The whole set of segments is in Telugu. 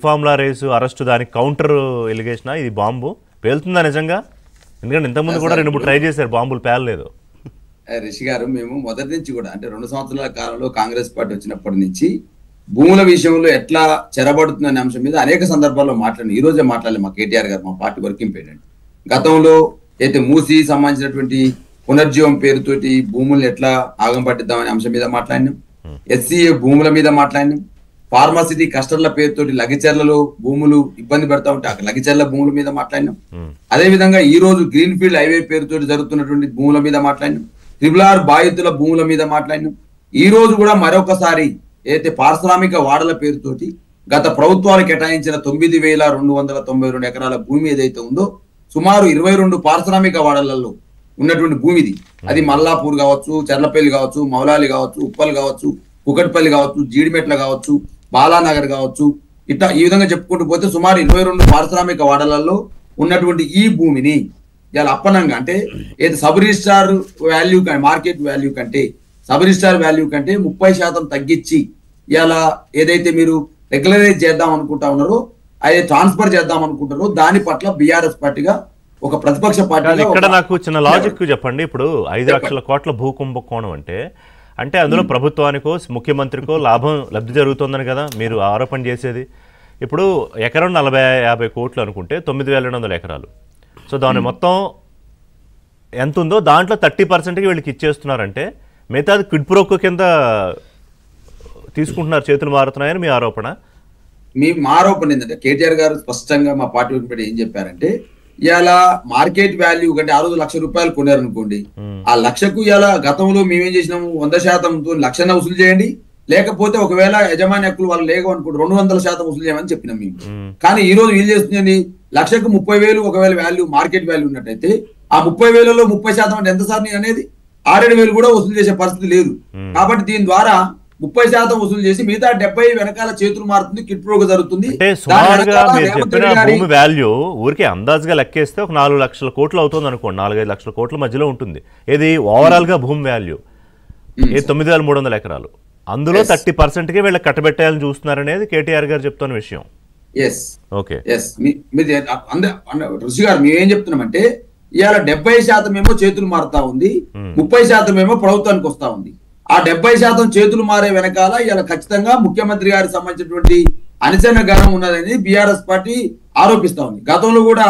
ఫార్ములా రేసు అరెస్టు దానికి కౌంటర్ ఎలిగేషన్ ఇది బాంబు పేలుతుందా నిజంగా? ఎందుకంటే ఇంతకుముందు కూడా 2-3 ట్రై చేశారు, బాంబులు పేలలేదు. రిషి గారు, మేము మొదటి నుంచి కూడా అంటే 2 సంవత్సరాల కాలంలో కాంగ్రెస్ పార్టీ వచ్చినప్పటి నుంచి భూముల విషయంలో ఎట్లా చెరబడుతుందనే అంశం మీద అనేక సందర్భాల్లో మాట్లాడి ఈ రోజే మాట్లాడలేదు మా కేటీఆర్ గారు, మా పార్టీ వర్కింగ్ ప్రెసిడెంట్. గతంలో అయితే మూసి సంబంధించినటువంటి పునర్జీవం పేరుతోటి భూములను ఎట్లా ఆగం పట్టిద్దామనే అంశం మీద మాట్లాడినాం. ఎస్సీఏ భూముల మీద మాట్లాడినాం. ఫార్మాసిటీ కస్టర్ల పేరుతోటి లగిచెర్లలో భూములు ఇబ్బంది పెడతా ఉంటే అక్కడ లగిచెర్ల భూముల మీద మాట్లాడినాం. అదే విధంగా ఈ రోజు గ్రీన్ ఫీల్డ్ హైవే పేరుతోటి జరుగుతున్నటువంటి భూముల మీద మాట్లాడినాం. RRR బాధితుల భూముల మీద మాట్లాడినాం. ఈ రోజు కూడా మరొకసారి అయితే పారిశ్రామిక వాడల పేరుతోటి గత ప్రభుత్వాలు కేటాయించిన 9,292 ఎకరాల భూమి ఏదైతే ఉందో సుమారు 22 పారిశ్రామిక వాడలలో ఉన్నటువంటి భూమిది. అది మల్లాపూర్ కావచ్చు, చర్లపల్లి కావచ్చు, మౌలాలి కావచ్చు, ఉప్పల్ కావచ్చు, కుకట్పల్లి కావచ్చు, జీడిమెట్ల కావచ్చు, బాలానగర్ కావచ్చు, ఇట్లా ఈ విధంగా చెప్పుకుంటూ పోతే సుమారు 22 పారిశ్రామిక వాడలలో ఉన్నటువంటి ఈ భూమిని ఇలా అప్పనంగా అంటే ఏది sub registrar value market value కంటే సబ్ రిజిస్ట్రార్ వాల్యూ కంటే 30% తగ్గించి ఇలా ఏదైతే మీరు రెగ్యులరైజ్ చేద్దాం అనుకుంటా ఉన్నారో, అదే ట్రాన్స్ఫర్ చేద్దాం అనుకుంటారో దాని పట్ల బీఆర్ఎస్ పార్టీగా ఒక ప్రతిపక్ష పార్టీ. ఇక్కడ నాకు చిన్న లాజిక్ చెప్పండి. ఇప్పుడు 5 లక్షల కోట్ల భూకుంభకోణం అంటే అందులో ప్రభుత్వానికో ముఖ్యమంత్రికో లబ్ధి జరుగుతుందని కదా మీరు ఆరోపణ చేసేది. ఇప్పుడు ఎకరం 40-50 కోట్లు అనుకుంటే 9,200 ఎకరాలు. సో దాని మొత్తం ఎంత ఉందో దాంట్లో 30%కి వీళ్ళకి ఇచ్చేస్తున్నారంటే మిగతాది క్విడ్ ప్రోకో కింద తీసుకుంటున్నారు, చేతులు మారుతున్నాయని మీ ఆరోపణ. మా ఆరోపణ ఏంటంటే కేటీఆర్ గారు స్పష్టంగా మా పార్టీ ఏం చెప్పారంటే ఇలా మార్కెట్ వాల్యూ కంటే ఆ రోజు ₹1,00,000 కొన్నారు అనుకోండి, ఆ 1,00,000కు ఇలా గతంలో మేమేం చేసినాము 100%తో 1,00,000 వసూలు చేయండి, లేకపోతే ఒకవేళ యజమాని హక్కులు వాళ్ళు లేవు అనుకుంటే 200% వసూలు చేయమని చెప్పినాం మేము. కానీ ఈ రోజు వీళ్ళు చేస్తుంది 1,00,000కు 30,000 ఒకవేళ వాల్యూ మార్కెట్ వాల్యూ ఉన్నట్టయితే ఆ 30,000లో 30% అంటే ఎంత సార్ నేను అనేది 6,000 కూడా వసూలు చేసే పరిస్థితి లేదు. కాబట్టి దీని ద్వారా 30% వసూలు చేసి మిగతా 70 వెనకాల చేతులు మారుతుంది, కిట్ ప్రోగా జరుగుతుంది. భూమి వాల్యూ ఊరికే అందాజుగా లెక్కేస్తే ఒక 4 లక్షల కోట్లు అవుతుంది అనుకోండి, 4-5 లక్షల కోట్ల మధ్యలో ఉంటుంది. ఇది ఓవరాల్ గా భూమి వాల్యూ 9,300 ఎకరాలు, అందులో 30%కే వీళ్ళకి కట్టబెట్టాలని చూస్తున్నారనేది కేటీఆర్ గారు చెప్తున్న విషయం. ఋషి గారు మేమేం చెప్తున్నామంటే ఇవాళ 70% ఏమో చేతులు మారుతా ఉంది, 30% ఏమో ప్రభుత్వానికి వస్తా ఉంది. ఆ 70% చేతులు మారే వెనకాల ఇలా ఖచ్చితంగా ముఖ్యమంత్రి గారికి సంబంధించినటువంటి అనిచన గణం ఉన్నదని బీఆర్ఎస్ పార్టీ ఆరోపిస్తా ఉంది. గతంలో కూడా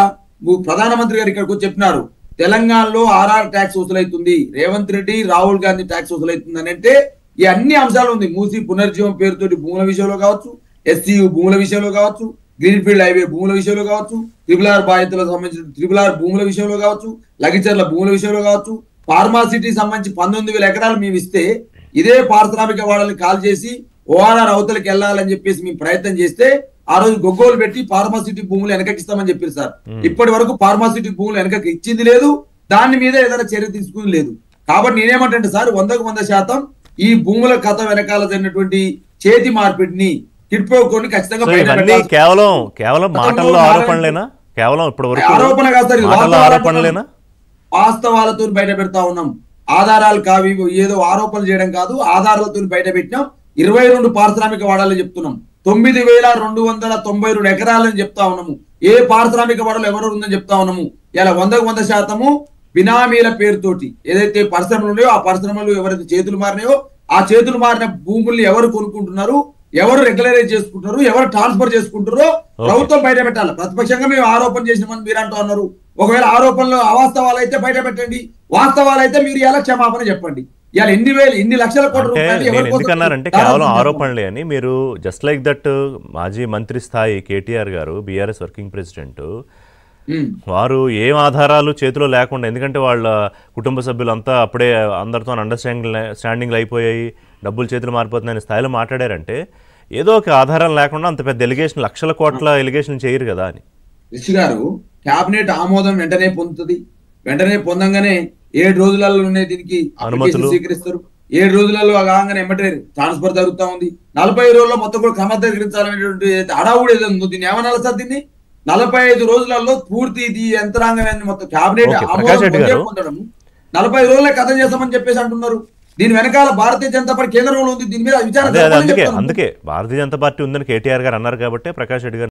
ప్రధానమంత్రి గారు ఇక్కడికి చెప్పినారు, తెలంగాణలో RR ట్యాక్స్ వసూలైతుంది, రేవంత్ రెడ్డి రాహుల్ గాంధీ ట్యాక్స్ వసూలైతుంది అని అంటే ఈ అన్ని అంశాలు ఉంది. మూసి పునర్జీవం పేరుతోటి భూముల విషయంలో కావచ్చు, SCU భూముల విషయంలో కావచ్చు, గ్రీన్ ఫీల్డ్ హైవే భూముల విషయంలో కావచ్చు, RRR బాధితులకు సంబంధించిన RRR భూముల విషయంలో కావచ్చు, లగిచెర్ల భూముల విషయంలో కావచ్చు, ఫార్మాసిటీ సంబంధించి 19,000 ఎకరాలు మేము ఇస్తే ఇదే పారిశ్రామిక వాడల్ని కాల్ చేసి ORR అవతలకి వెళ్ళాలని చెప్పేసి మేము ప్రయత్నం చేస్తే ఆ రోజు గొగ్గోలు పెట్టి ఫార్మాసిటీ భూములు వెనకకిస్తామని చెప్పారు సార్. ఇప్పటి వరకు ఫార్మాసిటీ భూములు వెనకకి ఇచ్చింది లేదు, దాని మీద ఏదైనా చర్య తీసుకుని లేదు. కాబట్టి నేనేమంటే సార్ 100% ఈ భూముల కథ వెనకాల జరిగినటువంటి చేతి మార్పిడిని కిడ్ప్రోకోని ఖచ్చితంగా కేవలం మాటల్లో ఆరోపణలేనా? కేవలం ఇప్పుడు ఆరోపణ కాదు సార్, ఆరోపణలేనా? వాస్తవాలతో బయట పెడతా ఉన్నాం. ఆధారాలు కావి ఏదో ఆరోపణలు చేయడం కాదు, ఆధారాలతో బయట పెట్టినాం. 22 పారిశ్రామిక వాడాలని చెప్తున్నాం, 9,292 ఎకరాలని చెప్తా ఉన్నాము. ఏ పారిశ్రామిక వాడలు ఎవరు ఉందని చెప్తా ఉన్నాము. ఇలా 100% బినామీల పేరుతోటి ఏదైతే పరిశ్రమలు ఉన్నాయో ఆ పరిశ్రమలు ఎవరైతే చేతులు మారినాయో ఆ చేతులు మారిన భూముల్ని ఎవరు కొనుక్కుంటున్నారు, ఎవరు రెగ్యులరైజ్ చేసుకుంటారు, ఎవరు ట్రాన్స్ఫర్ చేసుకుంటారో ప్రభుత్వం బయట పెట్టాలి. ప్రతిపక్షంగా మేము ఆరోపణ చేసినామని మీరు అంటూ ఉన్నారు. ఒకవేళ ఆరోపణలు అవాస్తవాలు అయితే బయట పెట్టండి, వాస్తవాలు అయితే మీరు ఎలా క్షమాపణ చెప్పండి. ఇవాళ ఎన్ని లక్షల కోట్ల రూపాయలు ఎందుకన్నారంటే కేవలం ఆరోపణలే అని. మీరు జస్ట్ లైక్ దట్ మాజీ మంత్రి స్థాయి కేటీఆర్ గారు బీఆర్ఎస్ వర్కింగ్ ప్రెసిడెంట్, వారు ఏం ఆధారాలు చేతిలో లేకుండా, ఎందుకంటే వాళ్ళ కుటుంబ సభ్యులంతా అప్పుడే అందరితో అండర్స్టాండింగ్లు అయిపోయాయి, డబ్బులు చేతులు మారిపోతున్నాయని స్థాయిలో మాట్లాడారంటే ఏదో ఒక ఆధారం లేకుండా అంత పెద్ద ఎలిగేషన్ 1,00,000 కోట్ల ఎలిగేషన్ చేయరు కదా అని. రిషి గారు, క్యాబినెట్ ఆమోదం వెంటనే పొందుతుంది. వెంటనే పొందంగానే 7 రోజులలో దీనికి అప్లికేషన్ స్వీకరిస్తారు. 7 రోజులలో కాగానే ఎమ్మటే ట్రాన్స్ఫర్ జరుగుతా ఉంది. 40 రోజుల్లో మొత్తం కూడా క్రమబద్ధీకరించాలనేటువంటి అడావుడు ఏదో ఉందో దీన్ని ఏమనాలి సార్? దీన్ని 45 రోజులలో పూర్తి యంత్రాంగం మొత్తం క్యాబినెట్ ఆమోదం పొందడం 40 రోజులే కథ చేస్తామని చెప్పేసి అంటున్నారు. దీని వెనకాల భారతీయ జనతా పార్టీ కేంద్రంలో ఉంది. దీని మీద విచారణ అందుకే భారతీయ జనతా పార్టీ ఉందని కేటీఆర్ గారు అన్నారు కాబట్టి ప్రకాష్ రెడ్డి గారు